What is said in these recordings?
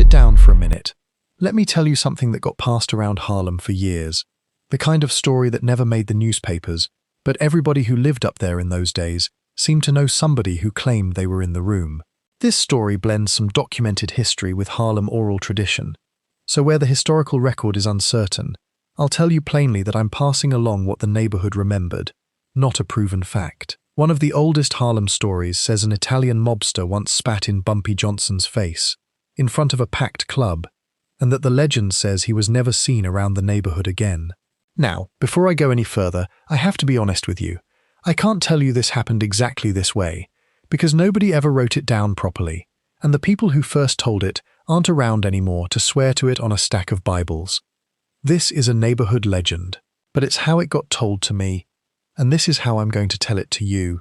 it down for a minute. Let me tell you something that got passed around Harlem for years. The kind of story that never made the newspapers, but everybody who lived up there in those days seemed to know somebody who claimed they were in the room. This story blends some documented history with Harlem oral tradition. So where the historical record is uncertain, I'll tell you plainly that I'm passing along what the neighborhood remembered, not a proven fact. One of the oldest Harlem stories says an Italian mobster once spat in Bumpy Johnson's face, in front of a packed club, and that the legend says he was never seen around the neighborhood again. Now, before I go any further, I have to be honest with you. I can't tell you this happened exactly this way, because nobody ever wrote it down properly, and the people who first told it aren't around anymore to swear to it on a stack of Bibles. This is a neighborhood legend, but it's how it got told to me, and this is how I'm going to tell it to you,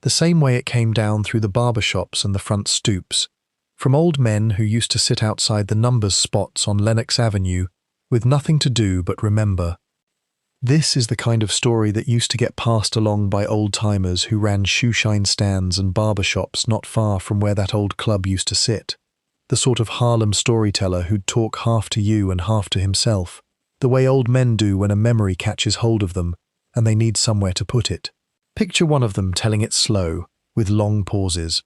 the same way it came down through the barber shops and the front stoops, from old men who used to sit outside the numbers spots on Lenox Avenue with nothing to do but remember. This is the kind of story that used to get passed along by old-timers who ran shoeshine stands and barber shops not far from where that old club used to sit. The sort of Harlem storyteller who'd talk half to you and half to himself, the way old men do when a memory catches hold of them and they need somewhere to put it. Picture one of them telling it slow, with long pauses,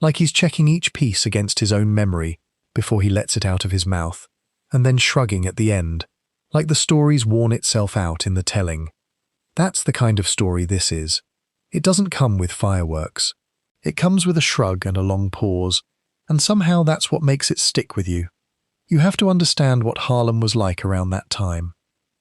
like he's checking each piece against his own memory before he lets it out of his mouth, and then shrugging at the end, like the story's worn itself out in the telling. That's the kind of story this is. It doesn't come with fireworks. It comes with a shrug and a long pause, and somehow that's what makes it stick with you. You have to understand what Harlem was like around that time.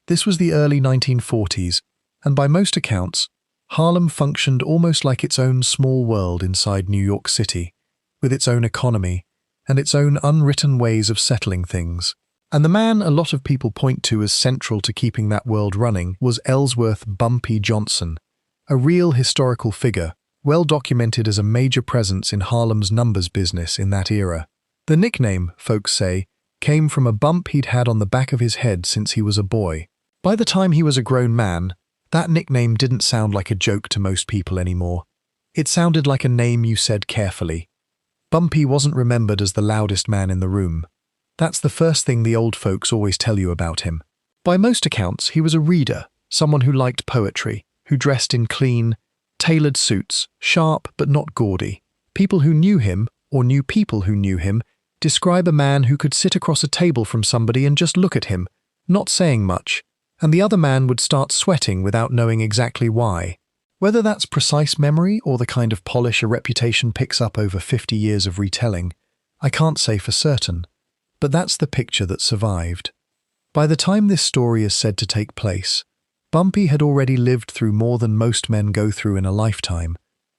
This was the early 1940s, and by most accounts, Harlem functioned almost like its own small world inside New York City, with its own economy and its own unwritten ways of settling things. And the man a lot of people point to as central to keeping that world running was Ellsworth Bumpy Johnson, a real historical figure, well documented as a major presence in Harlem's numbers business in that era. The nickname, folks say, came from a bump he'd had on the back of his head since he was a boy. By the time he was a grown man, that nickname didn't sound like a joke to most people anymore. It sounded like a name you said carefully. Bumpy wasn't remembered as the loudest man in the room. That's the first thing the old folks always tell you about him. By most accounts, he was a reader, someone who liked poetry, who dressed in clean, tailored suits, sharp but not gaudy. People who knew him, or knew people who knew him, describe a man who could sit across a table from somebody and just look at him, not saying much, and the other man would start sweating without knowing exactly why. Whether that's precise memory or the kind of polish a reputation picks up over 50 years of retelling, I can't say for certain. But that's the picture that survived. By the time this story is said to take place, Bumpy had already lived through more than most men go through in a lifetime,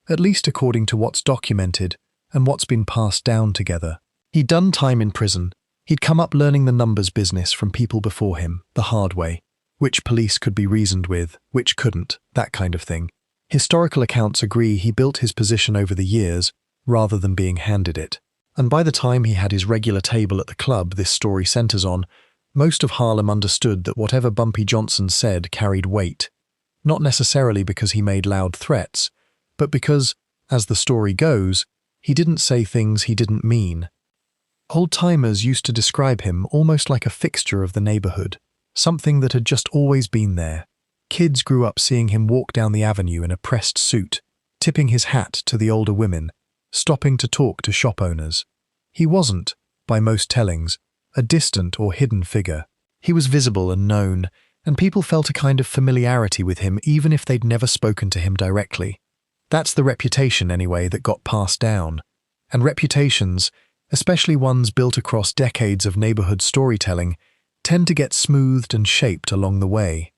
at least according to what's documented and what's been passed down together. He'd done time in prison. He'd come up learning the numbers business from people before him, the hard way, which police could be reasoned with, which couldn't, that kind of thing. Historical accounts agree he built his position over the years, rather than being handed it. And by the time he had his regular table at the club this story centers on, most of Harlem understood that whatever Bumpy Johnson said carried weight, not necessarily because he made loud threats, but because, as the story goes, he didn't say things he didn't mean. Old-timers used to describe him almost like a fixture of the neighborhood, something that had just always been there. Kids grew up seeing him walk down the avenue in a pressed suit, tipping his hat to the older women, stopping to talk to shop owners. He wasn't, by most tellings, a distant or hidden figure. He was visible and known, and people felt a kind of familiarity with him even if they'd never spoken to him directly. That's the reputation, anyway, that got passed down. And reputations, especially ones built across decades of neighborhood storytelling, tend to get smoothed and shaped along the way.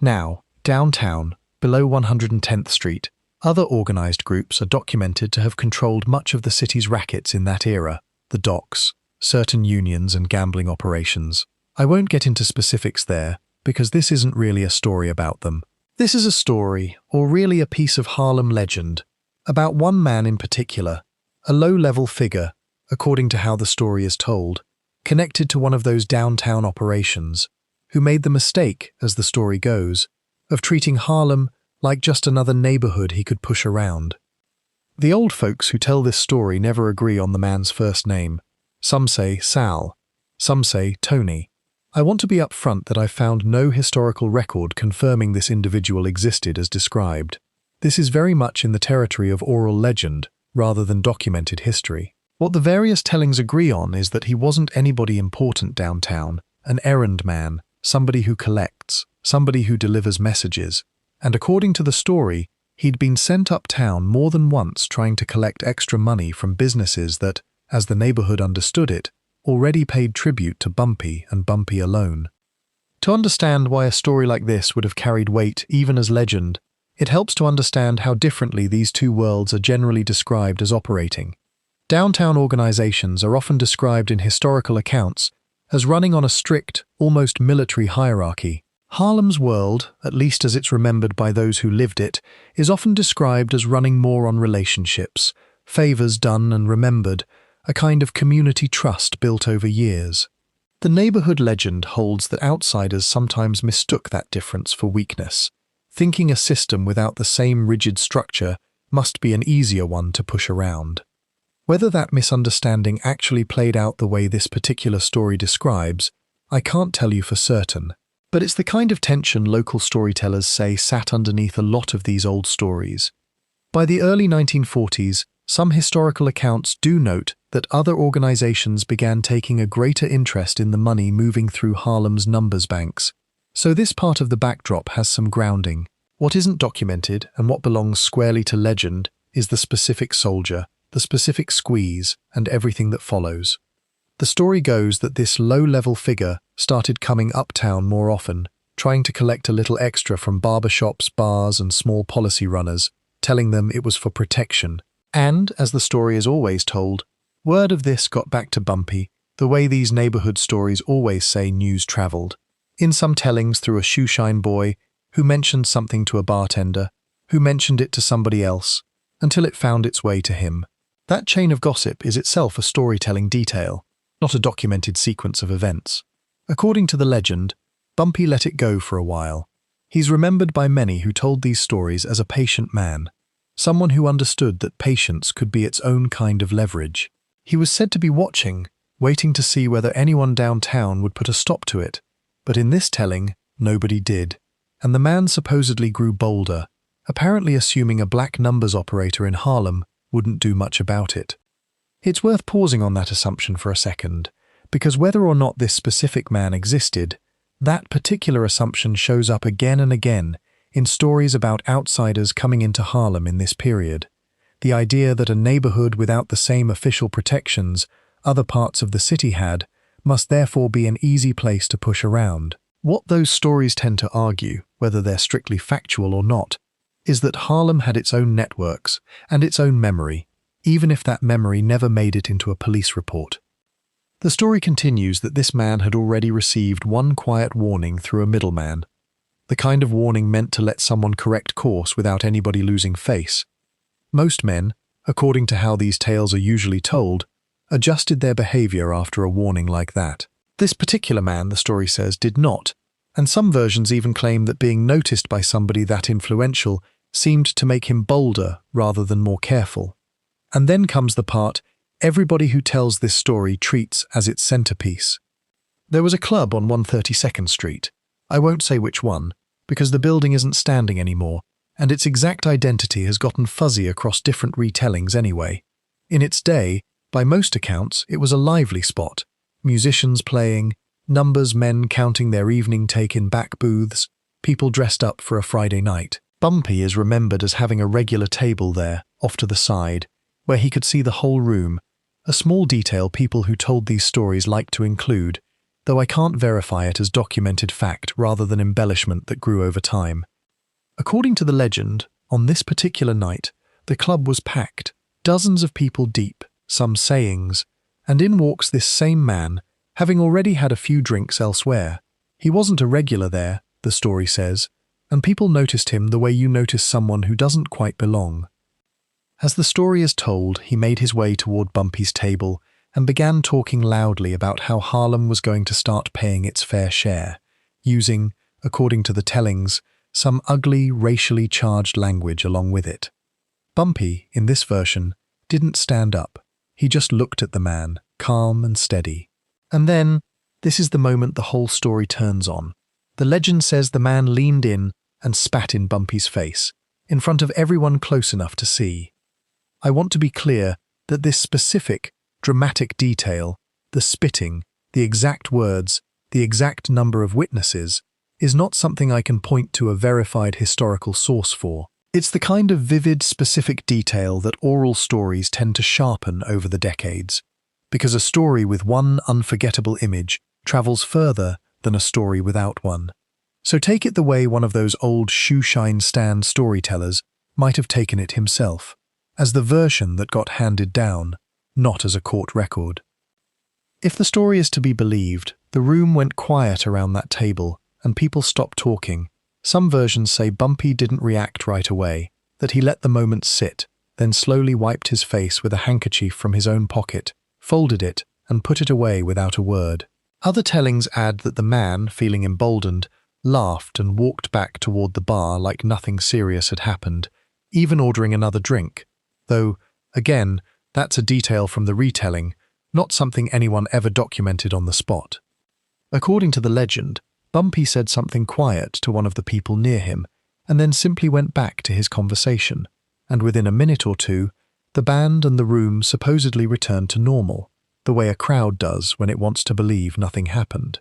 Now, downtown, below 110th Street, other organized groups are documented to have controlled much of the city's rackets in that era, the docks, certain unions and gambling operations. I won't get into specifics there, because this isn't really a story about them. This is a story, or really a piece of Harlem legend, about one man in particular, a low-level figure, according to how the story is told, connected to one of those downtown operations, who made the mistake, as the story goes, of treating Harlem like just another neighborhood he could push around. The old folks who tell this story never agree on the man's first name, Some say Sal. Some say Tony. I want to be upfront that I found no historical record confirming this individual existed as described. This is very much in the territory of oral legend, rather than documented history. What the various tellings agree on is that he wasn't anybody important downtown, an errand man, somebody who collects, somebody who delivers messages, and according to the story, he'd been sent uptown more than once trying to collect extra money from businesses that, as the neighborhood understood it, already paid tribute to Bumpy and Bumpy alone. To understand why a story like this would have carried weight even as legend, it helps to understand how differently these two worlds are generally described as operating. Downtown organizations are often described in historical accounts as running on a strict, almost military hierarchy. Harlem's world, at least as it's remembered by those who lived it, is often described as running more on relationships, favors done and remembered, a kind of community trust built over years. The neighborhood legend holds that outsiders sometimes mistook that difference for weakness, thinking a system without the same rigid structure must be an easier one to push around. Whether that misunderstanding actually played out the way this particular story describes, I can't tell you for certain, but it's the kind of tension local storytellers say sat underneath a lot of these old stories. By the early 1940s, some historical accounts do note that other organizations began taking a greater interest in the money moving through Harlem's numbers banks. So this part of the backdrop has some grounding. What isn't documented and what belongs squarely to legend is the specific soldier, the specific squeeze, and everything that follows. The story goes that this low-level figure started coming uptown more often, trying to collect a little extra from barbershops, bars, and small policy runners, telling them it was for protection. And, as the story is always told, word of this got back to Bumpy, the way these neighborhood stories always say news traveled. In some tellings through a shoeshine boy, who mentioned something to a bartender, who mentioned it to somebody else, until it found its way to him. That chain of gossip is itself a storytelling detail, not a documented sequence of events. According to the legend, Bumpy let it go for a while. He's remembered by many who told these stories as a patient man, someone who understood that patience could be its own kind of leverage. He was said to be watching, waiting to see whether anyone downtown would put a stop to it, but in this telling, nobody did, and the man supposedly grew bolder, apparently assuming a black numbers operator in Harlem wouldn't do much about it. It's worth pausing on that assumption for a second, because whether or not this specific man existed, that particular assumption shows up again and again in stories about outsiders coming into Harlem in this period. The idea that a neighborhood without the same official protections other parts of the city had must therefore be an easy place to push around. What those stories tend to argue, whether they're strictly factual or not, is that Harlem had its own networks and its own memory, even if that memory never made it into a police report. The story continues that this man had already received one quiet warning through a middleman, the kind of warning meant to let someone correct course without anybody losing face. Most men, according to how these tales are usually told, adjusted their behavior after a warning like that. This particular man, the story says, did not, and some versions even claim that being noticed by somebody that influential seemed to make him bolder rather than more careful. And then comes the part everybody who tells this story treats as its centerpiece. There was a club on 132nd Street. I won't say which one, because the building isn't standing anymore, and its exact identity has gotten fuzzy across different retellings anyway. In its day, by most accounts, it was a lively spot. Musicians playing, numbers men counting their evening take in back booths, people dressed up for a Friday night. Bumpy is remembered as having a regular table there, off to the side, where he could see the whole room, a small detail people who told these stories liked to include, though I can't verify it as documented fact rather than embellishment that grew over time. According to the legend, on this particular night, the club was packed, dozens of people deep, some sayings, and in walks this same man, having already had a few drinks elsewhere. He wasn't a regular there, the story says, and people noticed him the way you notice someone who doesn't quite belong. As the story is told, he made his way toward Bumpy's table and began talking loudly about how Harlem was going to start paying its fair share, using, according to the tellings, some ugly, racially charged language along with it. Bumpy, in this version, didn't stand up. He just looked at the man, calm and steady. And then, this is the moment the whole story turns on. The legend says the man leaned in and spat in Bumpy's face, in front of everyone close enough to see. I want to be clear that this specific, dramatic detail, the spitting, the exact words, the exact number of witnesses, is not something I can point to a verified historical source for. It's the kind of vivid, specific detail that oral stories tend to sharpen over the decades, because a story with one unforgettable image travels further than a story without one. So take it the way one of those old shoeshine stand storytellers might have taken it himself, as the version that got handed down, not as a court record. If the story is to be believed, the room went quiet around that table and people stopped talking. Some versions say Bumpy didn't react right away, that he let the moment sit, then slowly wiped his face with a handkerchief from his own pocket, folded it, and put it away without a word. Other tellings add that the man, feeling emboldened, laughed and walked back toward the bar like nothing serious had happened, even ordering another drink, though, again, that's a detail from the retelling, not something anyone ever documented on the spot. According to the legend, Bumpy said something quiet to one of the people near him, and then simply went back to his conversation, and within a minute or two, the band and the room supposedly returned to normal, the way a crowd does when it wants to believe nothing happened.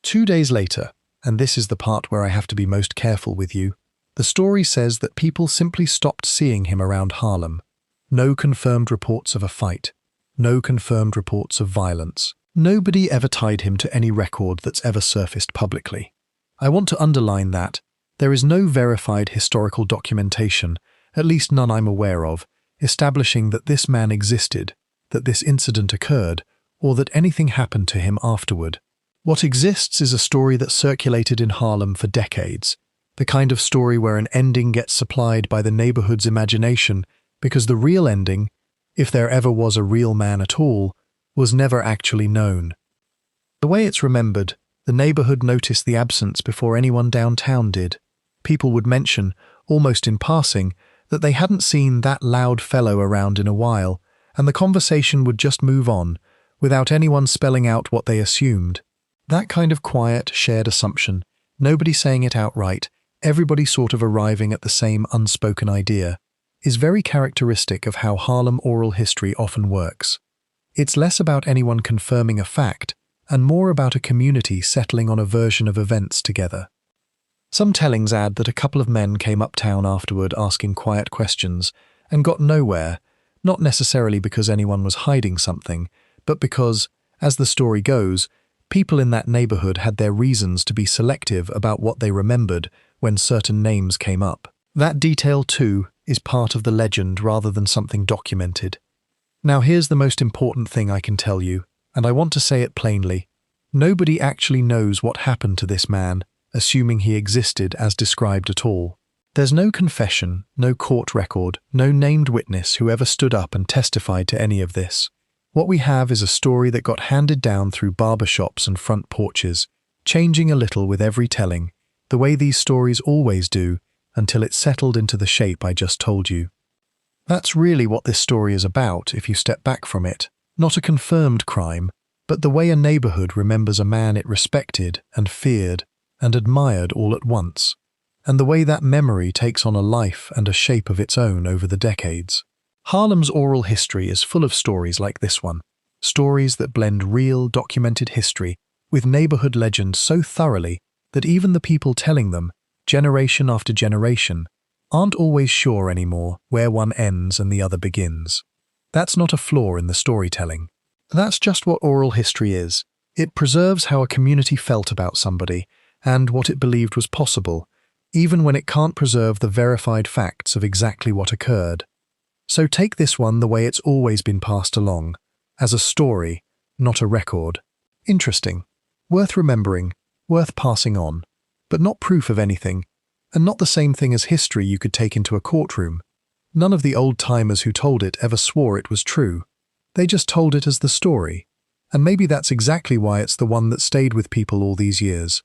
2 days later, and this is the part where I have to be most careful with you, the story says that people simply stopped seeing him around Harlem. No confirmed reports of a fight. No confirmed reports of violence. Nobody ever tied him to any record that's ever surfaced publicly. I want to underline that there is no verified historical documentation, at least none I'm aware of, establishing that this man existed, that this incident occurred, or that anything happened to him afterward. What exists is a story that circulated in Harlem for decades, the kind of story where an ending gets supplied by the neighborhood's imagination because the real ending, if there ever was a real man at all, was never actually known. The way it's remembered, the neighborhood noticed the absence before anyone downtown did. People would mention, almost in passing, that they hadn't seen that loud fellow around in a while, and the conversation would just move on, without anyone spelling out what they assumed. That kind of quiet, shared assumption, nobody saying it outright, everybody sort of arriving at the same unspoken idea, is very characteristic of how Harlem oral history often works. It's less about anyone confirming a fact, and more about a community settling on a version of events together. Some tellings add that a couple of men came uptown afterward asking quiet questions, and got nowhere, not necessarily because anyone was hiding something, but because, as the story goes, people in that neighborhood had their reasons to be selective about what they remembered when certain names came up. That detail, too, is part of the legend rather than something documented. Now here's the most important thing I can tell you, and I want to say it plainly. Nobody actually knows what happened to this man, assuming he existed as described at all. There's no confession, no court record, no named witness who ever stood up and testified to any of this. What we have is a story that got handed down through barbershops and front porches, changing a little with every telling, the way these stories always do, until it settled into the shape I just told you. That's really what this story is about if you step back from it. Not a confirmed crime, but the way a neighborhood remembers a man it respected and feared and admired all at once, and the way that memory takes on a life and a shape of its own over the decades. Harlem's oral history is full of stories like this one, stories that blend real, documented history with neighborhood legend so thoroughly that even the people telling them, generation after generation, aren't always sure anymore where one ends and the other begins. That's not a flaw in the storytelling. That's just what oral history is. It preserves how a community felt about somebody and what it believed was possible, even when it can't preserve the verified facts of exactly what occurred. So take this one the way it's always been passed along, as a story, not a record. Interesting, worth remembering, worth passing on, but not proof of anything, and not the same thing as history you could take into a courtroom. None of the old-timers who told it ever swore it was true. They just told it as the story, and maybe that's exactly why it's the one that stayed with people all these years.